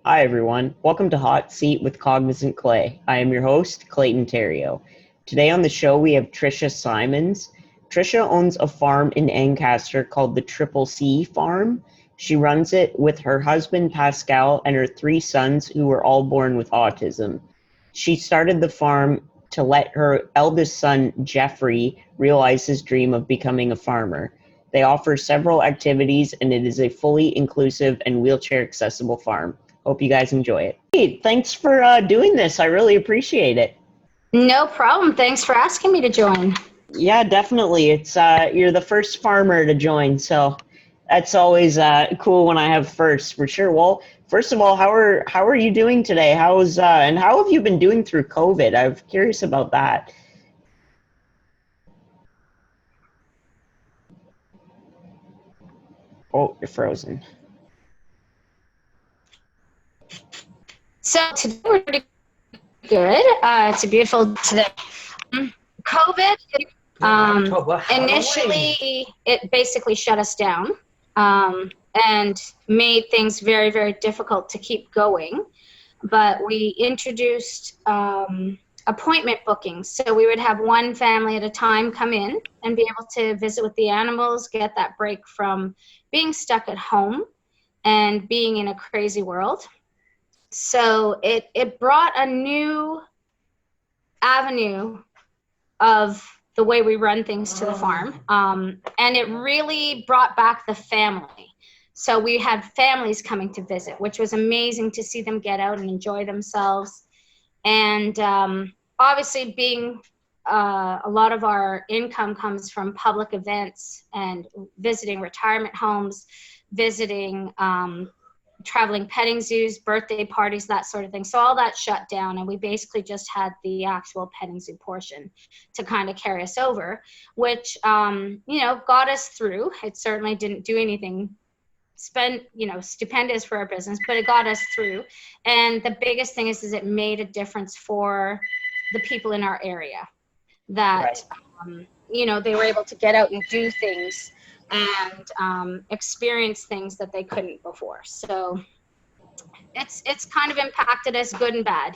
Hi, everyone. Welcome to Hot Seat with Cognizant Clay. I am your host, Clayton Terrio. Today on the show, we have Tricia Simons. Tricia owns a farm in Ancaster called the Triple C Farm. She runs it with her husband, Pascal, and her three sons, who were all born with autism. She started the farm to let her eldest son, Geoffrey, realize his dream of becoming a farmer. They offer several activities, and it is a fully inclusive and wheelchair accessible farm. Hope you guys enjoy it. Hey, thanks for doing this. I really appreciate it. No problem. Thanks for asking me to join. Yeah, definitely. It's you're the first farmer to join, so that's always cool when I have first for sure. Well, first of all, how are you doing today? How's and how have you been doing through COVID? I'm curious about that. Oh, you're frozen. So today we're pretty good. It's a beautiful today. COVID, initially, it basically shut us down and made things very, very difficult to keep going. But we introduced appointment bookings. So we would have one family at a time come in and be able to visit with the animals, get that break from being stuck at home and being in a crazy world. So it brought a new avenue of the way we run things to the farm. And it really brought back the family. So we had families coming to visit, which was amazing to see them get out and enjoy themselves. And obviously being a lot of our income comes from public events and visiting retirement homes, visiting traveling petting zoos, birthday parties, that sort of thing. So all that shut down, and we basically just had the actual petting zoo portion to kind of carry us over, which, got us through. It certainly didn't do anything stupendous for our business, but it got us through. And the biggest thing is it made a difference for the people in our area that, right. They were able to get out and do things and experience things that they couldn't before. So it's kind of impacted us good and bad,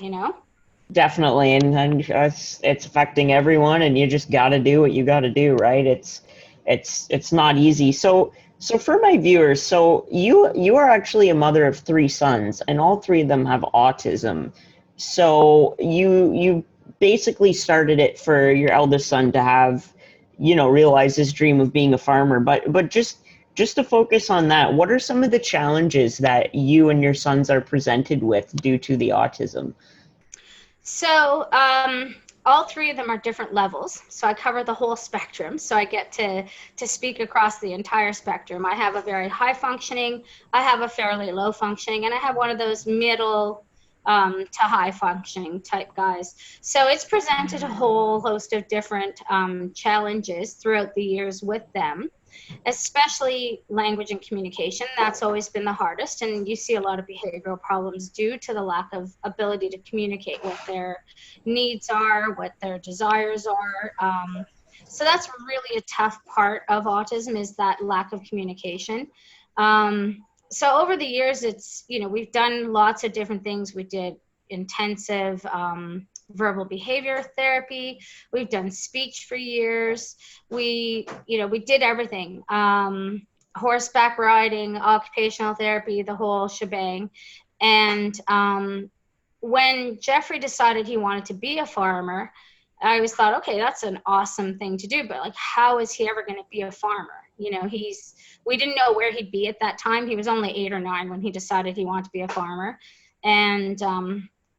Definitely, and it's affecting everyone, and you just got to do what you got to do, right? It's not easy. So for my viewers, so you are actually a mother of three sons, and all three of them have autism. So you basically started it for your eldest son to have, realize his dream of being a farmer. But just to focus on that, what are some of the challenges that you and your sons are presented with due to the autism? So all three of them are different levels. So I cover the whole spectrum. So I get to speak across the entire spectrum. I have a very high functioning, I have a fairly low functioning, and I have one of those middle to high functioning type guys. So it's presented a whole host of different challenges throughout the years with them, especially language and communication. That's always been the hardest, and you see a lot of behavioral problems due to the lack of ability to communicate what their needs are, what their desires are. So that's really a tough part of autism, is that lack of communication. So over the years, it's, we've done lots of different things. We did intensive verbal behavior therapy. We've done speech for years. We did everything. Horseback riding, occupational therapy, the whole shebang. And when Geoffrey decided he wanted to be a farmer, I always thought, okay, that's an awesome thing to do, but how is he ever going to be a farmer? We didn't know where he'd be at that time. He was only 8 or 9 when he decided he wanted to be a farmer. And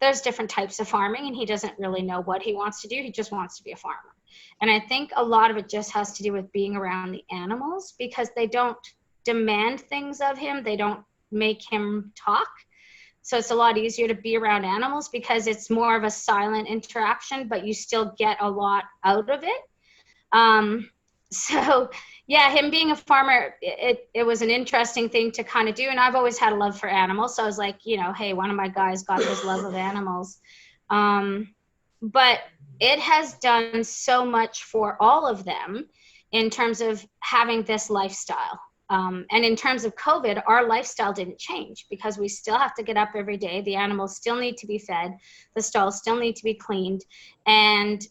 there's different types of farming, and he doesn't really know what he wants to do. He just wants to be a farmer. And I think a lot of it just has to do with being around the animals, because they don't demand things of him. They don't make him talk. So it's a lot easier to be around animals because it's more of a silent interaction, but you still get a lot out of it. So yeah, him being a farmer, it was an interesting thing to kind of do. And I've always had a love for animals. So I was like, hey, one of my guys got this love of animals. But it has done so much for all of them in terms of having this lifestyle. And in terms of COVID, our lifestyle didn't change because we still have to get up every day. The animals still need to be fed. The stalls still need to be cleaned. And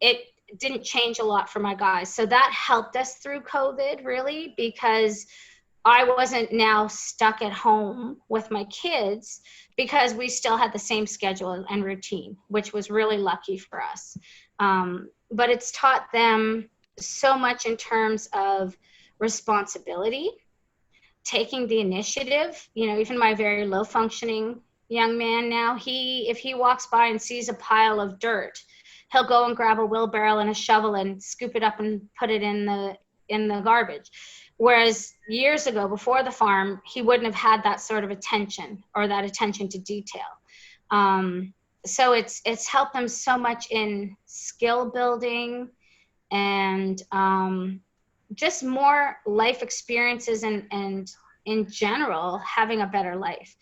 it didn't change a lot for my guys. So that helped us through COVID, really, because I wasn't now stuck at home with my kids, because we still had the same schedule and routine, which was really lucky for us. But it's taught them so much in terms of responsibility, taking the initiative. You know, even my very low functioning young man now, if he walks by and sees a pile of dirt, he'll go and grab a wheelbarrow and a shovel and scoop it up and put it in the garbage. Whereas years ago, before the farm, he wouldn't have had that sort of attention, or that attention to detail. So it's helped them so much in skill building and just more life experiences, and in general, having a better life.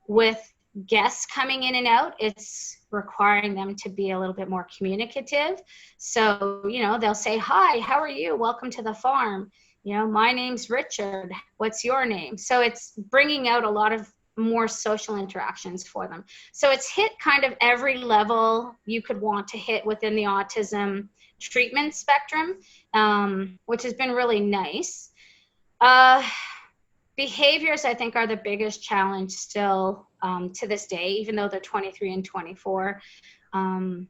With guests coming in and out, it's requiring them to be a little bit more communicative. So, you know, they'll say, "Hi, how are you? Welcome to the farm. You know, my name's Richard. What's your name?" So it's bringing out a lot of more social interactions for them. So it's hit kind of every level you could want to hit within the autism treatment spectrum, which has been really nice. Behaviors, I think, are the biggest challenge still to this day, even though they're 23 and 24. And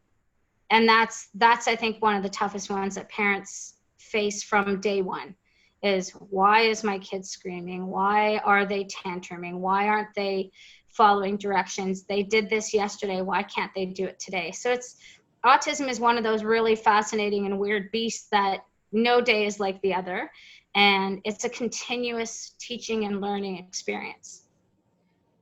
that's, I think, one of the toughest ones that parents face from day one. Is, why is my kid screaming? Why are they tantruming? Why aren't they following directions? They did this yesterday. Why can't they do it today? So autism is one of those really fascinating and weird beasts that no day is like the other. And it's a continuous teaching and learning experience.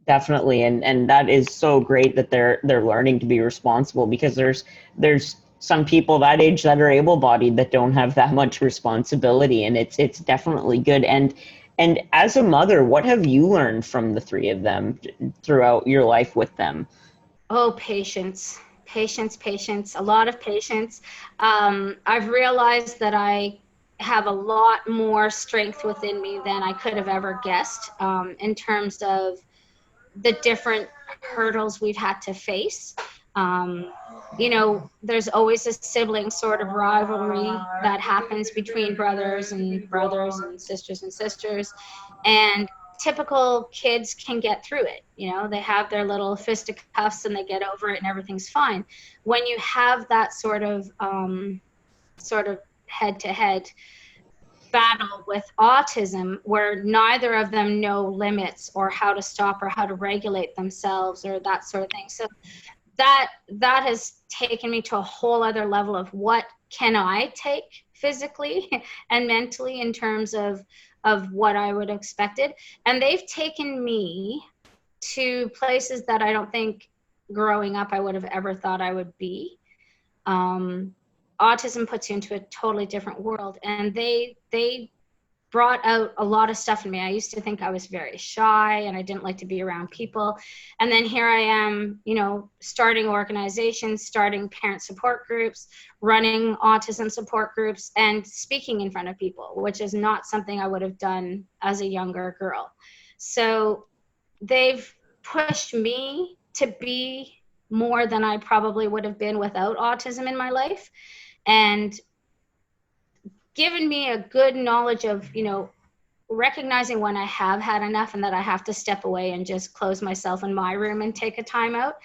Definitely. And that is so great that they're learning to be responsible, because there's some people that age that are able-bodied that don't have that much responsibility, and it's definitely good. And as a mother, what have you learned from the three of them throughout your life with them? Oh, patience, a lot of patience. I've realized that I have a lot more strength within me than I could have ever guessed, in terms of the different hurdles we've had to face. You know, there's always a sibling sort of rivalry that happens between brothers and sisters. And typical kids can get through it. You know, they have their little fisticuffs and they get over it and everything's fine. When you have that sort of head-to-head battle with autism, where neither of them know limits or how to stop or how to regulate themselves or that sort of thing. So that has taken me to a whole other level of what can I take physically and mentally in terms of what I would have expected. And they've taken me to places that I don't think growing up I would have ever thought I would be. Autism puts you into a totally different world, and they brought out a lot of stuff in me. I used to think I was very shy and I didn't like to be around people. And then here I am, you know, starting organizations, starting parent support groups, running autism support groups, and speaking in front of people, which is not something I would have done as a younger girl. So they've pushed me to be more than I probably would have been without autism in my life, and given me a good knowledge of, you know, recognizing when I have had enough and that I have to step away and just close myself in my room and take a time out.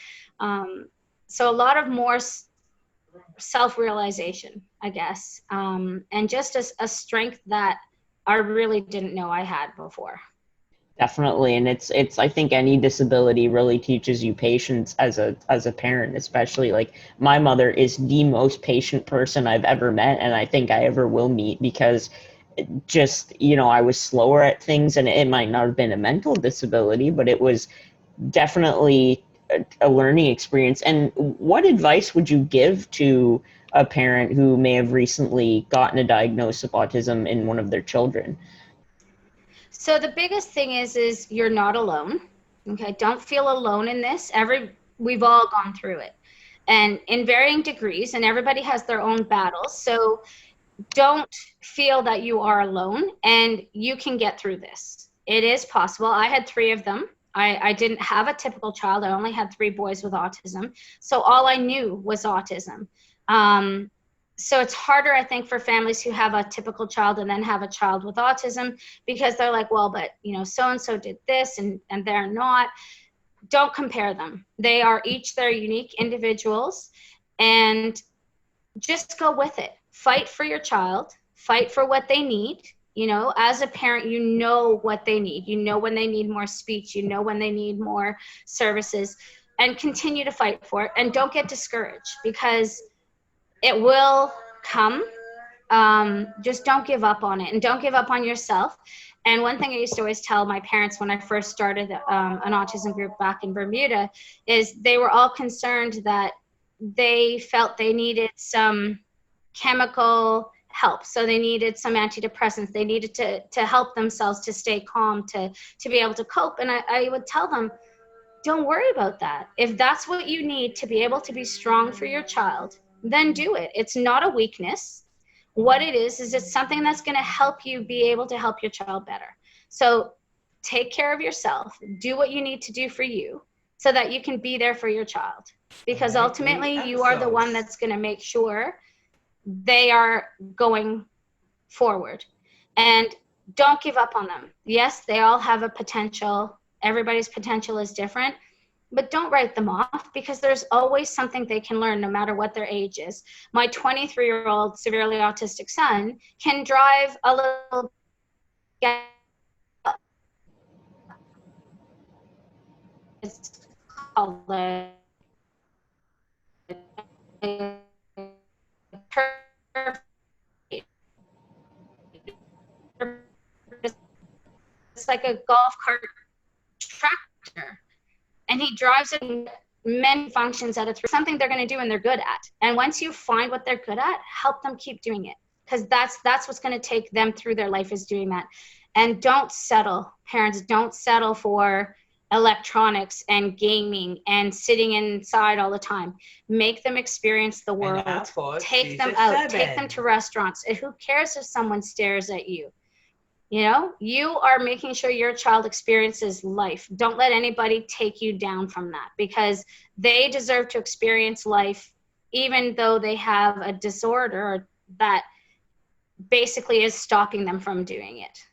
So a lot of more self-realization, I guess, and just a strength that I really didn't know I had before. Definitely. And it's I think any disability really teaches you patience as a parent, especially. Like, my mother is the most patient person I've ever met, and I think I ever will meet, because just, you know, I was slower at things, and it might not have been a mental disability, but it was definitely a learning experience. And what advice would you give to a parent who may have recently gotten a diagnosis of autism in one of their children? So the biggest thing is you're not alone. Okay, don't feel alone in this. We've all gone through it, and in varying degrees, and everybody has their own battles. So don't feel that you are alone, and you can get through this. It is possible. I had 3 of them. I didn't have a typical child. I only had 3 boys with autism. So all I knew was autism. So it's harder, I think, for families who have a typical child and then have a child with autism, because they're like, well, but so-and-so did this and they're not. Don't compare them. They are each their unique individuals, and just go with it. Fight for your child, fight for what they need. As a parent, you know what they need. You know when they need more speech, you know when they need more services, and continue to fight for it. And don't get discouraged, because it will come. Just don't give up on it, and don't give up on yourself. And one thing I used to always tell my parents when I first started an autism group back in Bermuda is they were all concerned that they felt they needed some chemical help. So they needed some antidepressants. They needed to help themselves to stay calm, to be able to cope. And I would tell them, don't worry about that. If that's what you need to be able to be strong for your child, then do it. It's not a weakness. What it is it's something that's going to help you be able to help your child better. So take care of yourself. Do what you need to do for you so that you can be there for your child. Because ultimately, you are the one that's going to make sure they are going forward. And don't give up on them. Yes, they all have a potential. Everybody's potential is different, but don't write them off, because there's always something they can learn no matter what their age is. My 23-year-old severely autistic son can drive a little it's called a it's like a golf cart tractor, and he drives it in many functions at a time. Something they're going to do and they're good at. And once you find what they're good at, help them keep doing it, because that's what's going to take them through their life, is doing that. And don't settle. Parents, don't settle for electronics and gaming and sitting inside all the time. Make them experience the world. Take them out. Take them to restaurants. Who cares if someone stares at you? You are making sure your child experiences life. Don't let anybody take you down from that, because they deserve to experience life, even though they have a disorder that basically is stopping them from doing it.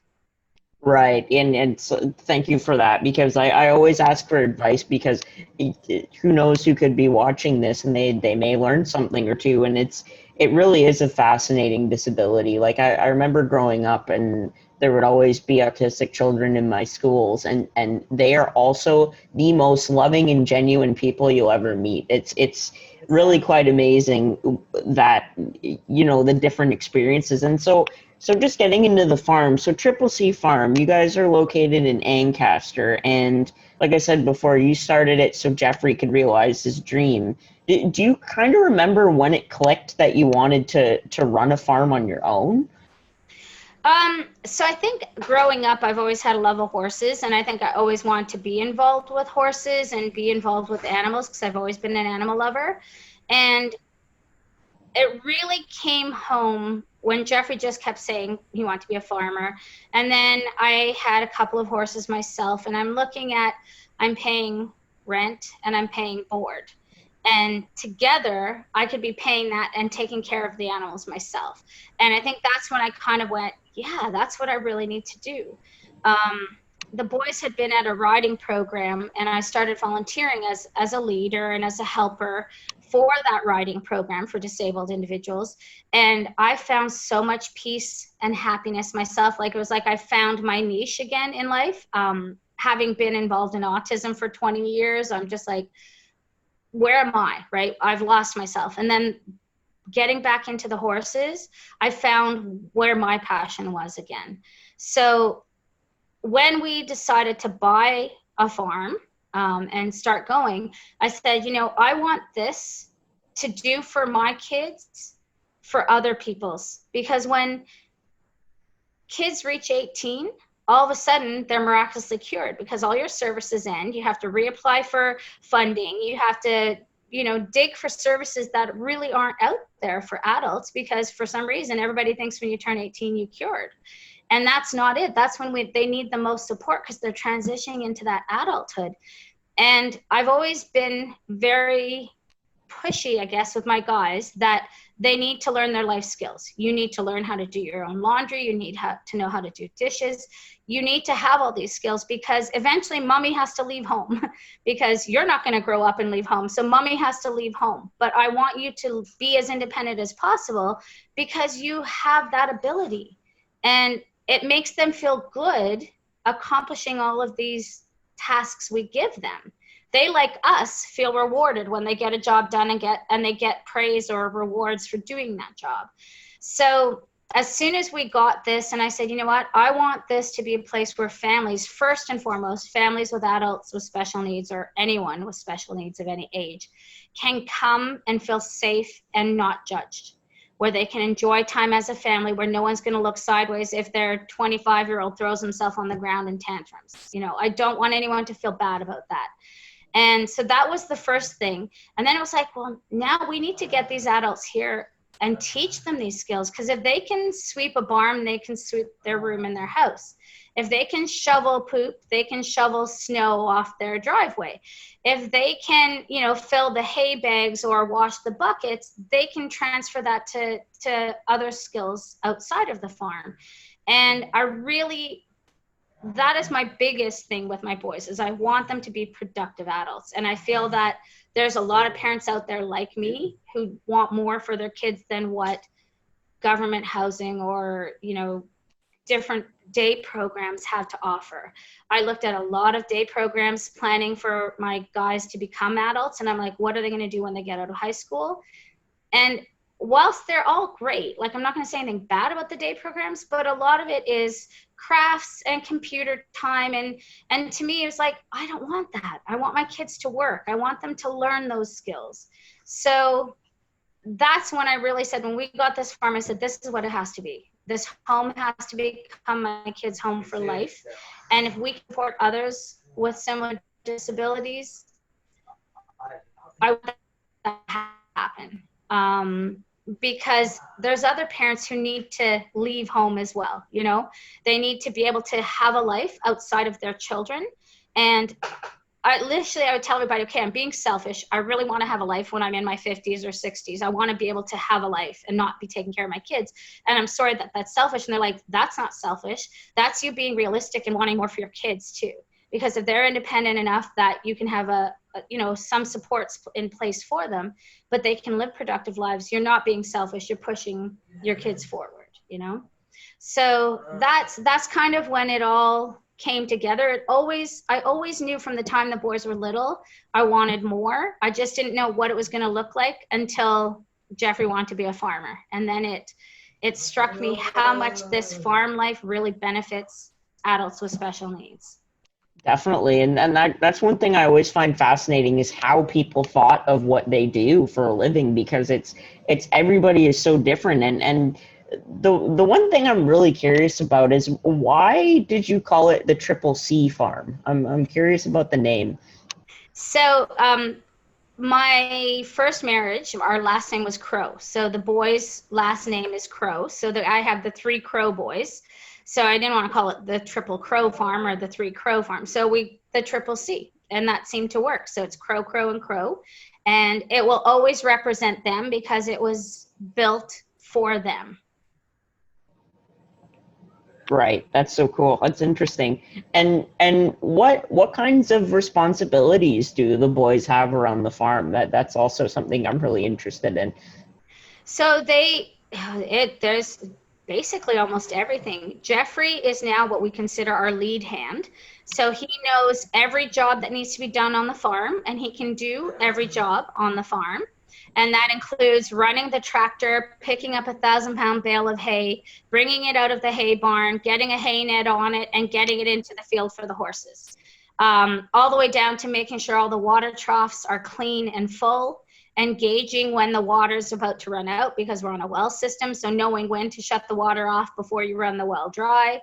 Right, and so thank you for that, because I always ask for advice, because who knows who could be watching this, and they may learn something or two, and it really is a fascinating disability. Like I remember growing up, and there would always be autistic children in my schools, and they are also the most loving and genuine people you'll ever meet. It's really quite amazing that the different experiences. And so just getting into the farm, so Triple C Farm, you guys are located in Ancaster, and like I said before, you started it so Geoffrey could realize his dream. Do you kind of remember when it clicked that you wanted to run a farm on your own? So I think growing up, I've always had a love of horses, and I think I always wanted to be involved with horses and be involved with animals, because I've always been an animal lover. And it really came home when Geoffrey just kept saying he wanted to be a farmer. And then I had a couple of horses myself, and I'm paying rent and I'm paying board. And together I could be paying that and taking care of the animals myself. And I think that's when I kind of went, yeah, that's what I really need to do. The boys had been at a riding program, and I started volunteering as a leader and as a helper for that riding program for disabled individuals. And I found so much peace and happiness myself. Like, it was like I found my niche again in life. Having been involved in autism for 20 years, I'm just like, where am I, right? I've lost myself. And then getting back into the horses, I found where my passion was again. So when we decided to buy a farm and start going, I said, I want this to do for my kids, for other people's, because when kids reach 18, all of a sudden they're miraculously cured, because all your services end. You have to reapply for funding. You have to dig for services that really aren't out there for adults, because for some reason everybody thinks when you turn 18 you cured, and that's not it. That's when they need the most support, because they're transitioning into that adulthood. And I've always been very pushy, I guess, with my guys, that they need to learn their life skills. You need to learn how to do your own laundry. You need to know how to do dishes. You need to have all these skills, because eventually mommy has to leave home because you're not going to grow up and leave home. So mommy has to leave home. But I want you to be as independent as possible, because you have that ability. And it makes them feel good accomplishing all of these tasks we give them. They, like us, feel rewarded when they get a job done and they get praise or rewards for doing that job. So as soon as we got this, and I said, you know what, I want this to be a place where families, first and foremost, families with adults with special needs, or anyone with special needs of any age, can come and feel safe and not judged, where they can enjoy time as a family, where no one's going to look sideways if their 25-year-old throws himself on the ground in tantrums. I don't want anyone to feel bad about that. And so that was the first thing. And then it was like, well, now we need to get these adults here and teach them these skills, because if they can sweep a barn, they can sweep their room in their house. If they can shovel poop, they can shovel snow off their driveway. If they can, fill the hay bags or wash the buckets, they can transfer that to other skills outside of the farm. And that is my biggest thing with my boys, is I want them to be productive adults. And I feel that there's a lot of parents out there like me who want more for their kids than what government housing or, different day programs have to offer. I looked at a lot of day programs planning for my guys to become adults. And I'm like, what are they going to do when they get out of high school? And whilst they're all great, like, I'm not going to say anything bad about the day programs, but a lot of it is crafts and computer time. And to me, it was like, I don't want that. I want my kids to work. I want them to learn those skills. So that's when I really said, when we got this farm, I said, this is what it has to be. This home has to become my kids' home for life. And if we can support others with similar disabilities, I want that to happen. Because there's other parents who need to leave home as well. They need to be able to have a life outside of their children. And I would tell everybody, okay, I'm being selfish. I really want to have a life when I'm in my 50s or 60s. I want to be able to have a life and not be taking care of my kids. And I'm sorry that that's selfish. And they're like, that's not selfish. That's you being realistic and wanting more for your kids too. Because if they're independent enough that you can have some supports in place for them, but they can live productive lives, you're not being selfish. You're pushing your kids forward, So that's kind of when it all came together. I always knew from the time the boys were little, I wanted more. I just didn't know what it was going to look like until Geoffrey wanted to be a farmer. And then it struck me how much this farm life really benefits adults with special needs. Definitely. And that's one thing I always find fascinating, is how people thought of what they do for a living, because it's everybody is so different. And the one thing I'm really curious about is, why did you call it the Triple C Farm? I'm curious about the name. So my first marriage, our last name was Crow. So the boy's last name is Crow. So I have the 3 Crow boys. So I didn't want to call it the Triple Crow Farm or the 3 Crow Farm. So the Triple C, and that seemed to work. So it's Crow, Crow, and Crow. And it will always represent them because it was built for them. Right. That's so cool. That's interesting. And what kinds of responsibilities do the boys have around the farm? That's also something I'm really interested in. So there's basically almost everything. Geoffrey is now what we consider our lead hand. So he knows every job that needs to be done on the farm, and he can do every job on the farm. And that includes running the tractor, picking up a 1,000-pound bale of hay, bringing it out of the hay barn, getting a hay net on it, and getting it into the field for the horses. All the way down to making sure all the water troughs are clean and full, and gauging when the water's about to run out, because we're on a well system, so knowing when to shut the water off before you run the well dry.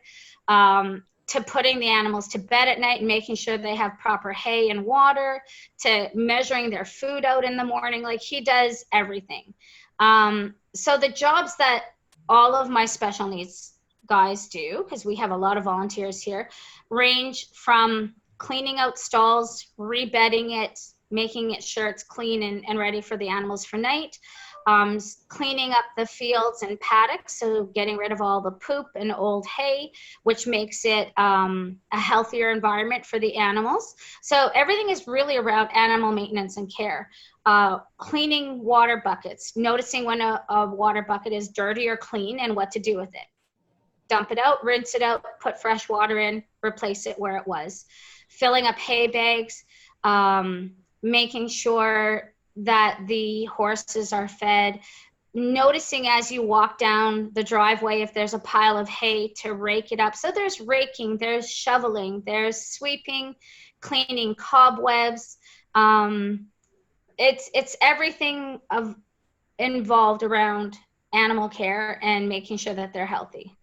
to putting the animals to bed at night and making sure they have proper hay and water, to measuring their food out in the morning. Like, he does everything. So the jobs that all of my special needs guys do, because we have a lot of volunteers here, range from cleaning out stalls, rebedding it, making it sure it's clean and ready for the animals for night, cleaning up the fields and paddocks, so getting rid of all the poop and old hay, which makes it a healthier environment for the animals. So everything is really around animal maintenance and care. Cleaning water buckets, noticing when a water bucket is dirty or clean and what to do with it. Dump it out, rinse it out, put fresh water in, replace it where it was. Filling up hay bags, making sure that the horses are fed, noticing as you walk down the driveway if there's a pile of hay to rake it up. So there's raking, there's shoveling, there's sweeping, cleaning cobwebs. It's everything involved around animal care and making sure that they're healthy.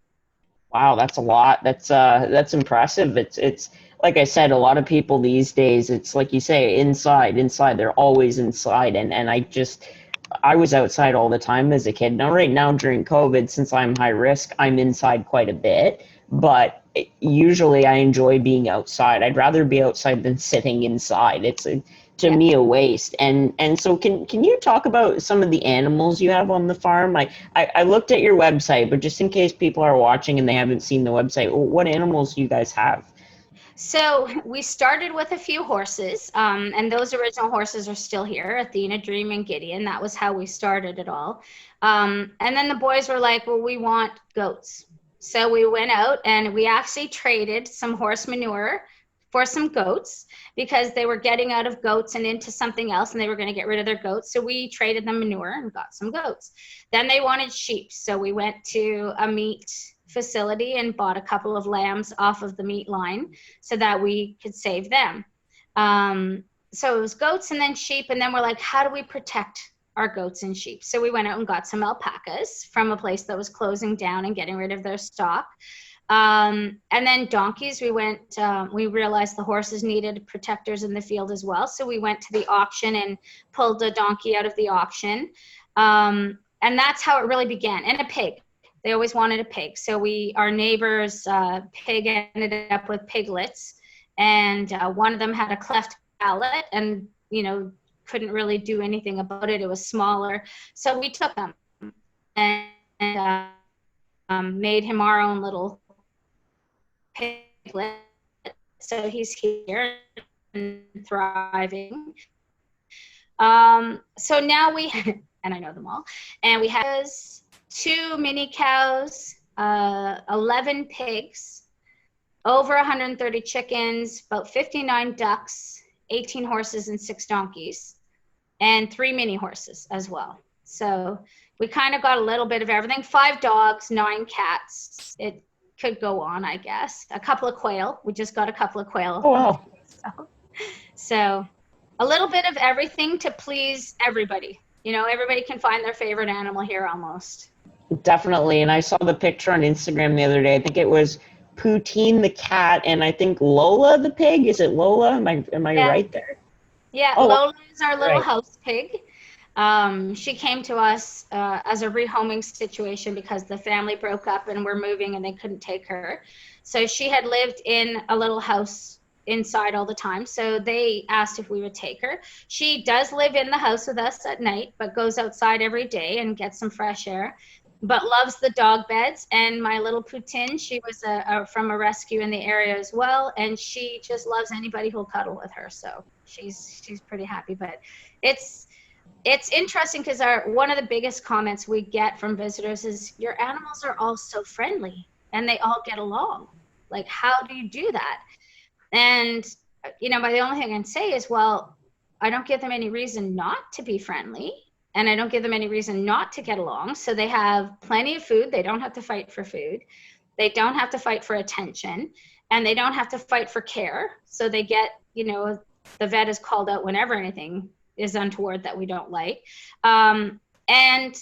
Wow, that's a lot. That's impressive. It's like I said, a lot of people these days, it's like you say, inside. They're always inside, and I was outside all the time as a kid. Now, right now during COVID, since I'm high risk, I'm inside quite a bit, but usually I enjoy being outside. I'd rather be outside than sitting inside. It's to me a waste. And so can you talk about some of the animals you have on the farm? I looked at your website, but just in case people are watching and they haven't seen the website, what animals do you guys have? So we started with a few horses, and those original horses are still here, Athena, Dream, and Gideon. That was how we started it all. And then the boys were like, well, we want goats. So we went out and we actually traded some horse manure for some goats, because they were getting out of goats and into something else, and they were going to get rid of their goats. So we traded them manure and got some goats. Then they wanted sheep. So we went to a meat facility and bought a couple of lambs off of the meat line so that we could save them. So it was goats and then sheep. And then we're like, how do we protect our goats and sheep? So we went out and got some alpacas from a place that was closing down and getting rid of their stock. And then donkeys, we realized the horses needed protectors in the field as well. So we went to the auction and pulled a donkey out of the auction. And that's how it really began. And a pig. They always wanted a pig. So our neighbor's pig ended up with piglets. And one of them had a cleft palate and, couldn't really do anything about it. It was smaller. So we took him and made him our own little piglet. So he's here and thriving. So now and I know them all, and we have 2 mini cows, 11 pigs, over 130 chickens, about 59 ducks, 18 horses and 6 donkeys, and 3 mini horses as well. So we kind of got a little bit of everything. 5 dogs, 9 cats. It could go on, I guess. A couple of quail. We just got a couple of quail. Oh, wow. So a little bit of everything to please everybody. Everybody can find their favorite animal here almost. Definitely. And I saw the picture on Instagram the other day. I think it was Poutine the cat and I think Lola the pig. Is it Lola? Am I right there? Yeah, oh, Lola is our little house pig. She came to us as a rehoming situation because the family broke up and we're moving and they couldn't take her. So she had lived in a little house inside all the time. So they asked if we would take her. She does live in the house with us at night, but goes outside every day and gets some fresh air, but loves the dog beds. And my little Poutine, she was from a rescue in the area as well. And she just loves anybody who'll cuddle with her. So she's pretty happy, but it's interesting because one of the biggest comments we get from visitors is your animals are all so friendly and they all get along. Like, how do you do that? And, but the only thing I can say is, well, I don't give them any reason not to be friendly and I don't give them any reason not to get along. So they have plenty of food. They don't have to fight for food. They don't have to fight for attention and they don't have to fight for care. So they get, the vet is called out whenever anything is untoward that we don't like. And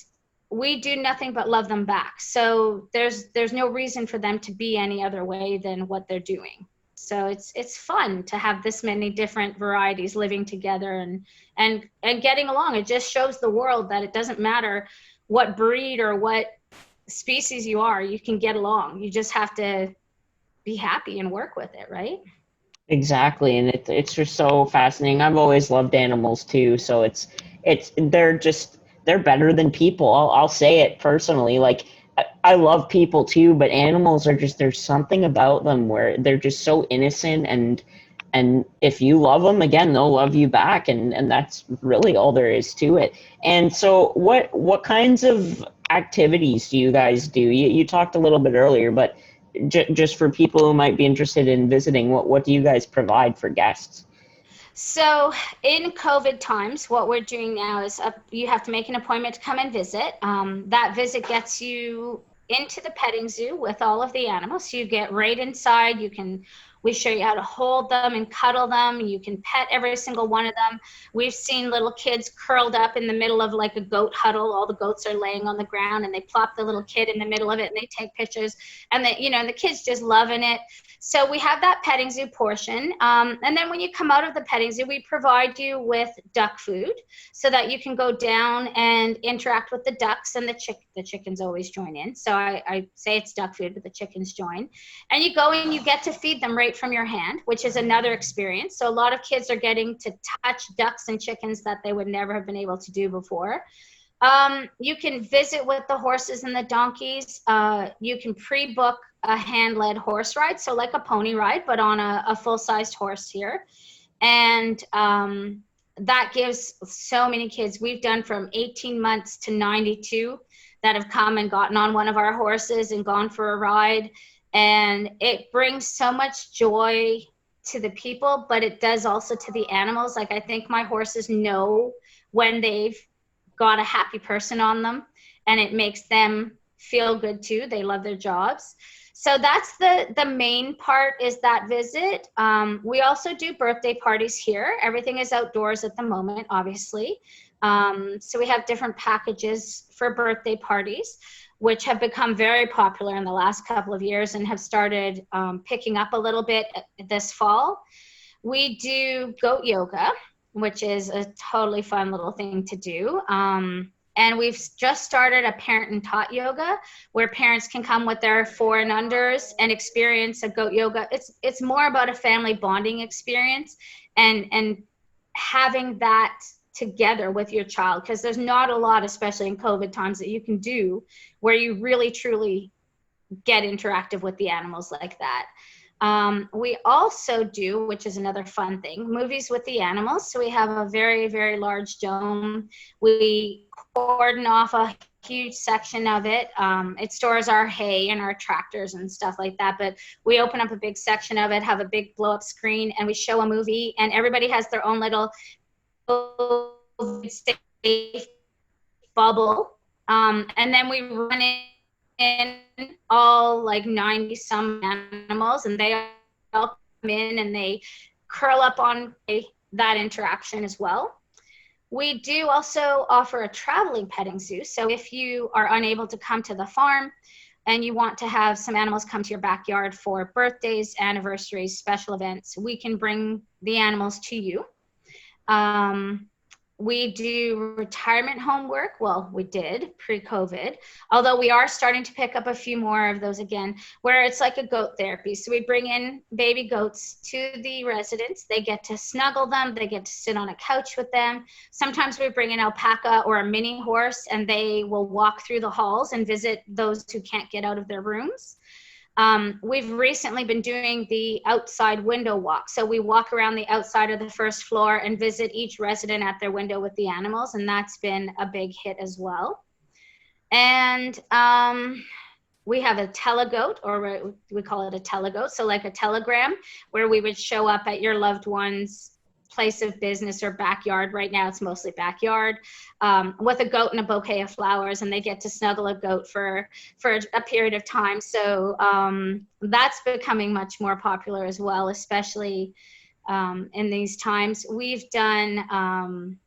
we do nothing but love them back. So there's no reason for them to be any other way than what they're doing. So it's fun to have this many different varieties living together and getting along. It just shows the world that it doesn't matter what breed or what species you are, you can get along. You just have to be happy and work with it, right? Exactly, and it's just so fascinating. I've always loved animals too, so they're better than people. I'll say it personally. Like I love people too, but animals are just, there's something about them where they're just so innocent, and if you love them, again, they'll love you back, and that's really all there is to it. And so what kinds of activities do you guys do? You talked a little bit earlier, but just for people who might be interested in visiting, what do you guys provide for guests? So in COVID times, what we're doing now is you have to make an appointment to come and visit. That visit gets you into the petting zoo with all of the animals. So you get right inside. We show you how to hold them and cuddle them. You can pet every single one of them. We've seen little kids curled up in the middle of like a goat huddle. All the goats are laying on the ground and they plop the little kid in the middle of it and they take pictures, and the kids just loving it. So we have that petting zoo portion. And then when you come out of the petting zoo, we provide you with duck food so that you can go down and interact with the ducks, and the chickens always join in. So I say it's duck food, but the chickens join. And you go and you get to feed them right from your hand, which is another experience. So a lot of kids are getting to touch ducks and chickens that they would never have been able to do before. You can visit with the horses and the donkeys. You can pre-book a hand-led horse ride, so like a pony ride, but on a full-sized horse here. And that gives so many kids, we've done from 18 months to 92 that have come and gotten on one of our horses and gone for a ride. And it brings so much joy to the people, but it does also to the animals. Like I think my horses know when they've got a happy person on them, and it makes them feel good too. They love their jobs. So that's the main part, is that visit. We also do birthday parties here. Everything is outdoors at the moment, obviously. So we have different packages for birthday parties, which have become very popular in the last couple of years and have started picking up a little bit this fall. We do goat yoga, which is a totally fun little thing to do. And we've just started a parent and taught yoga where parents can come with their 4 and unders and experience a goat yoga. It's more about a family bonding experience and having that together with your child, because there's not a lot, especially in COVID times, that you can do where you really truly get interactive with the animals like that. We also do, which is another fun thing, movies with the animals. So we have a very, very large dome. We cordon off a huge section of it. It stores our hay and our tractors and stuff like that. But we open up a big section of it, have a big blow up screen, and we show a movie, and everybody has their own little safe bubble. And then we run in all like 90 some animals, and they all come in and they curl up on that interaction as well. We do also offer a traveling petting zoo. So if you are unable to come to the farm and you want to have some animals come to your backyard for birthdays, anniversaries, special events, we can bring the animals to you. We do retirement home work. Well, we did pre-COVID, although we are starting to pick up a few more of those again, where it's like a goat therapy. So we bring in baby goats to the residents. They get to snuggle them. They get to sit on a couch with them. Sometimes we bring an alpaca or a mini horse, and they will walk through the halls and visit those who can't get out of their rooms. We've recently been doing the outside window walk. So we walk around the outside of the first floor and visit each resident at their window with the animals. And that's been a big hit as well. And we have a telegoat, or we call it a telegoat. So like a telegram, where we would show up at your loved one's place of business or backyard. Right now it's mostly backyard, with a goat and a bouquet of flowers, and they get to snuggle a goat for a period of time. So that's becoming much more popular as well, especially in these times. We've done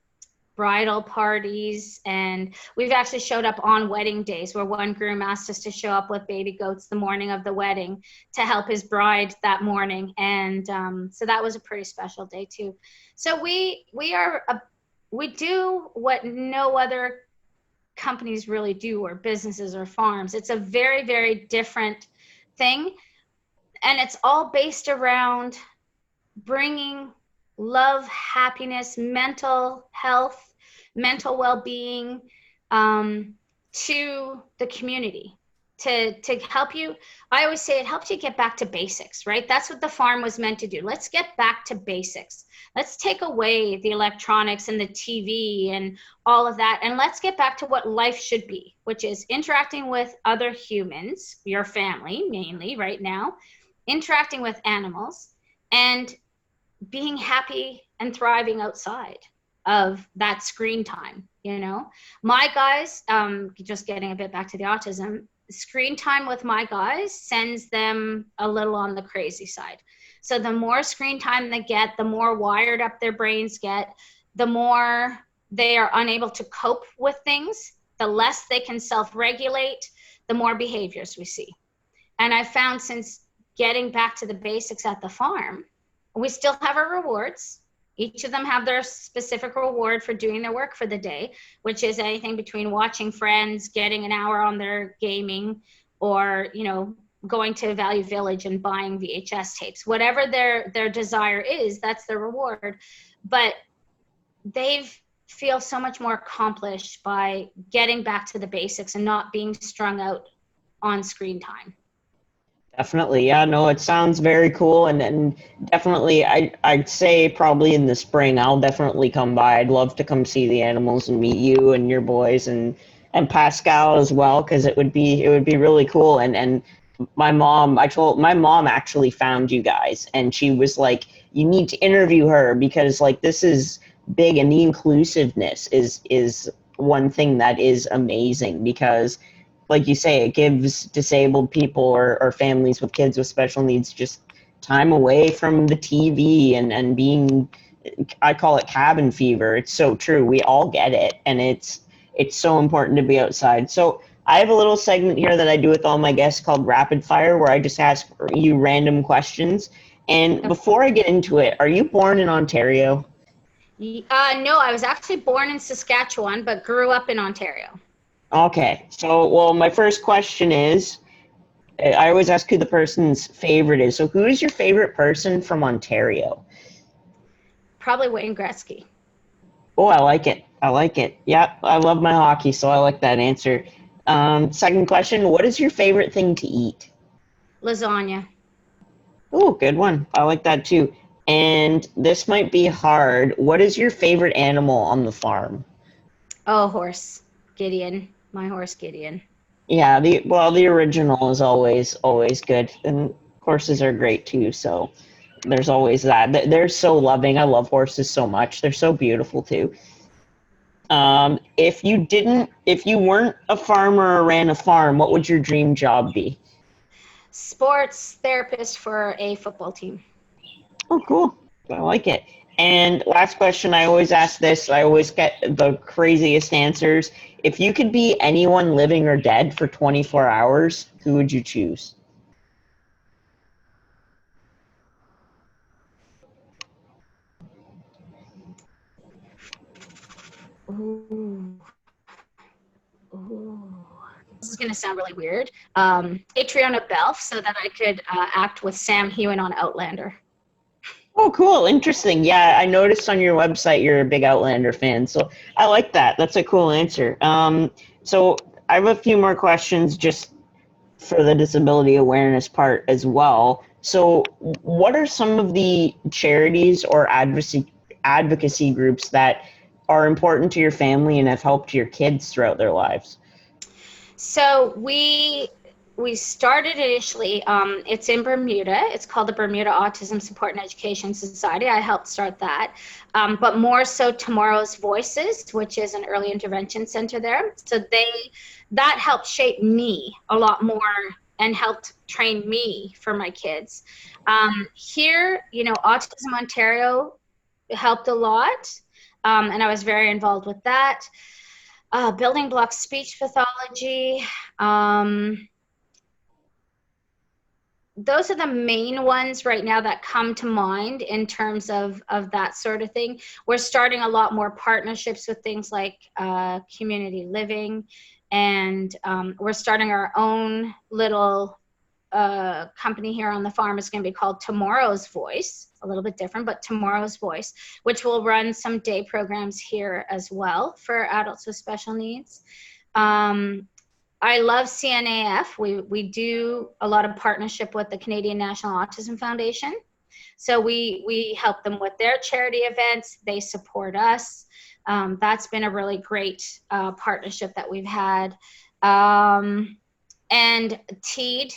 bridal parties, and we've actually showed up on wedding days where one groom asked us to show up with baby goats the morning of the wedding to help his bride that morning. And so that was a pretty special day too. So we do what no other companies really do, or businesses or farms. It's a very, very different thing, and it's all based around bringing love, happiness, mental health, mental well-being to the community to help you. I always say it helps you get back to basics, right? That's what the farm was meant to do. Let's get back to basics. Let's take away the electronics and the TV and all of that, and let's get back to what life should be, which is interacting with other humans, your family mainly right now, interacting with animals, and being happy and thriving outside of that screen time. You know, my guys, just getting a bit back to the autism, screen time with my guys sends them a little on the crazy side. So the more screen time they get, the more wired up their brains get, the more they are unable to cope with things, the less they can self-regulate, the more behaviors we see. And I found, since getting back to the basics at the farm, we still have our rewards. Each of them have their specific reward for doing their work for the day, which is anything between watching Friends, getting an hour on their gaming, or, you know, going to Value Village and buying VHS tapes. Whatever their desire is, that's their reward. But they feel so much more accomplished by getting back to the basics and not being strung out on screen time. Definitely. Yeah, no, it sounds very cool. And definitely, I'd say probably in the spring, I'll definitely come by. I'd love to come see the animals and meet you and your boys and Pascal as well, because it would be really cool. And my mom actually found you guys, and she was like, you need to interview her, because like this is big, and the inclusiveness is one thing that is amazing, because like you say, it gives disabled people or families with kids with special needs just time away from the TV and being, I call it cabin fever. It's so true. We all get it, and it's so important to be outside. So I have a little segment here that I do with all my guests called Rapid Fire, where I just ask you random questions. And before I get into it, are you born in Ontario? No, I was actually born in Saskatchewan, but grew up in Ontario. Okay, so, well, my first question is, I always ask who the person's favorite is. So who is your favorite person from Ontario? Probably Wayne Gretzky. Oh, I like it. I like it. Yeah, I love my hockey, so I like that answer. Second question, what is your favorite thing to eat? Lasagna. Oh, good one. I like that too. And this might be hard. What is your favorite animal on the farm? Oh, horse. Gideon. My horse, Gideon. Yeah, the original is always good, and horses are great too. So there's always that. They're so loving. I love horses so much. They're so beautiful too. If you weren't a farmer or ran a farm, what would your dream job be? Sports therapist for a football team. Oh, cool. I like it. And last question, I always ask this. I always get the craziest answers. If you could be anyone living or dead for 24 hours, who would you choose? Ooh. This is going to sound really weird. Adriana Belf, so that I could act with Sam Heughan on Outlander. Oh, cool. Interesting. Yeah, I noticed on your website you're a big Outlander fan, so I like that. That's a cool answer. So I have a few more questions just for the disability awareness part as well. So what are some of the charities or advocacy groups that are important to your family and have helped your kids throughout their lives? So we started initially, it's in Bermuda. It's called the Bermuda Autism Support and Education Society. I helped start that. But more so Tomorrow's Voices, which is an early intervention center there. So that helped shape me a lot more and helped train me for my kids. Here, Autism Ontario helped a lot. And I was very involved with that. Building block speech pathology. Those are the main ones right now that come to mind in terms of that sort of thing. We're starting a lot more partnerships with things like community living, and we're starting our own little company here on the farm. Is going to be called Tomorrow's Voice, a little bit different, but Tomorrow's Voice, which will run some day programs here as well for adults with special needs. I love CNAF. We do a lot of partnership with the Canadian National Autism Foundation. So we help them with their charity events. They support us. That's been a really great partnership that we've had. And TEED,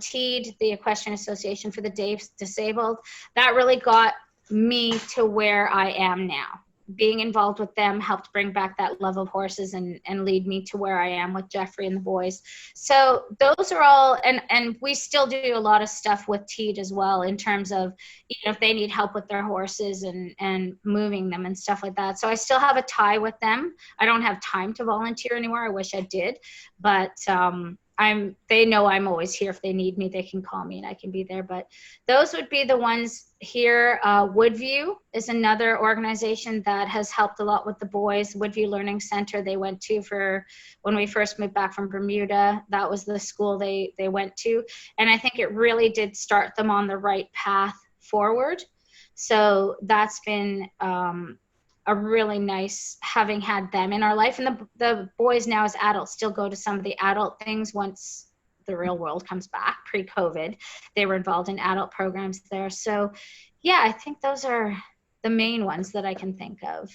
TEED, the Equestrian Association for the Disabled, that really got me to where I am now. Being involved with them helped bring back that love of horses and lead me to where I am with Geoffrey and the boys. So those are all, and we still do a lot of stuff with TEED as well in terms of, if they need help with their horses and moving them and stuff like that. So I still have a tie with them. I don't have time to volunteer anymore. I wish I did, but they know I'm always here. If they need me, they can call me and I can be there. But those would be the ones here. Woodview is another organization that has helped a lot with the boys. Woodview Learning Center they went to for when we first moved back from Bermuda. That was the school they went to. And I think it really did start them on the right path forward. So that's been a really nice having had them in our life. And the boys now as adults still go to some of the adult things once the real world comes back. Pre-COVID, they were involved in adult programs there. So yeah, I think those are the main ones that I can think of.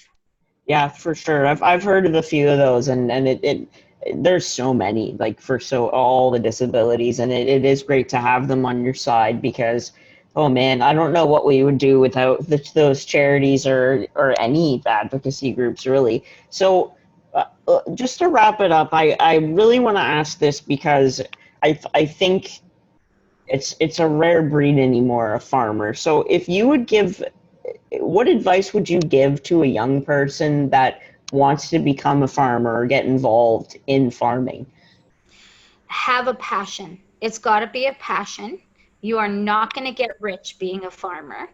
Yeah, for sure. I've heard of a few of those, and it there's so many, like for all the disabilities, and it is great to have them on your side because, oh man, I don't know what we would do without those charities or any advocacy groups, really. So just to wrap it up, I really want to ask this because I think it's a rare breed anymore, a farmer. So if you would give, what advice would you give to a young person that wants to become a farmer or get involved in farming? Have a passion. It's got to be a passion. You are not going to get rich being a farmer.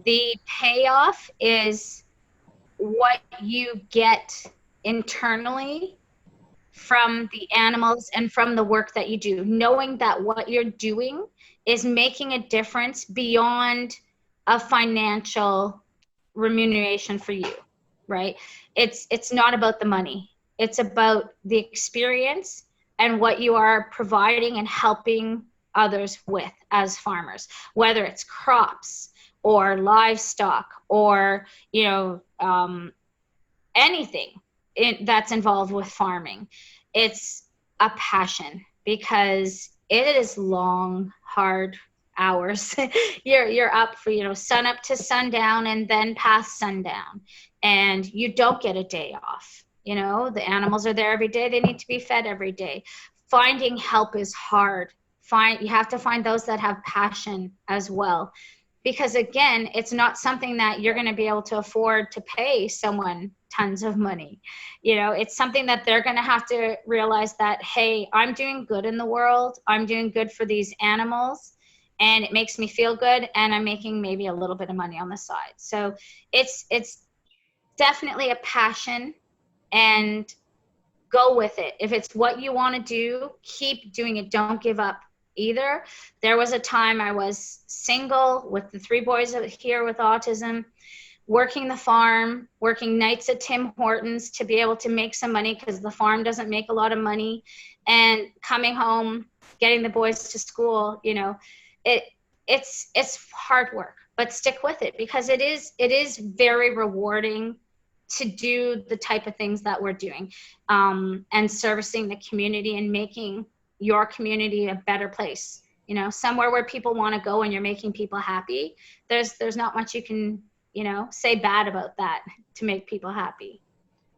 The payoff is what you get internally from the animals and from the work that you do, knowing that what you're doing is making a difference beyond a financial remuneration for you, right? It's not about the money. It's about the experience and what you are providing and helping others with as farmers, whether it's crops or livestock or anything that's involved with farming. It's a passion because it is long, hard hours. You're up for sun up to sundown and then past sundown, and you don't get a day off. The animals are there every day. They need to be fed every day. Finding help is hard. You have to find those that have passion as well, because again, it's not something that you're going to be able to afford to pay someone tons of money. It's something that they're going to have to realize that, hey, I'm doing good in the world. I'm doing good for these animals, and it makes me feel good, and I'm making maybe a little bit of money on the side. So it's definitely a passion, and go with it. If it's what you want to do, keep doing it. Don't give up either. There was a time I was single with the 3 boys here with autism, working the farm, working nights at Tim Hortons to be able to make some money because the farm doesn't make a lot of money, and coming home, getting the boys to school. It's hard work, but stick with it because it is very rewarding to do the type of things that we're doing, and servicing the community and making your community a better place, somewhere where people want to go and you're making people happy. There's not much you can, say bad about that to make people happy.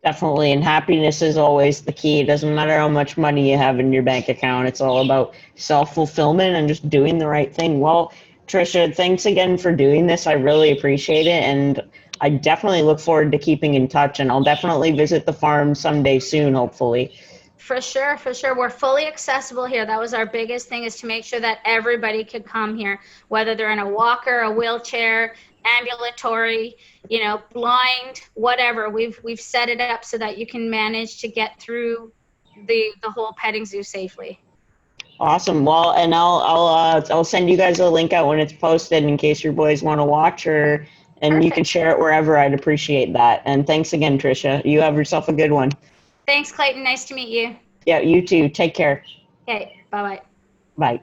Definitely, and happiness is always the key. It doesn't matter how much money you have in your bank account. It's all about self-fulfillment and just doing the right thing. Well, Tricia, thanks again for doing this. I really appreciate it, and I definitely look forward to keeping in touch, and I'll definitely visit the farm someday soon, hopefully. For sure, for sure. We're fully accessible here. That was our biggest thing, is to make sure that everybody could come here, whether they're in a walker, a wheelchair, ambulatory, blind, whatever. We've set it up so that you can manage to get through the whole petting zoo safely. Awesome. Well, and I'll send you guys a link out when it's posted in case your boys want to watch, and Perfect. you can share it wherever. I'd appreciate that. And thanks again, Tricia. You have yourself a good one. Thanks, Clayton. Nice to meet you. Yeah, you too. Take care. Okay, bye-bye. Bye.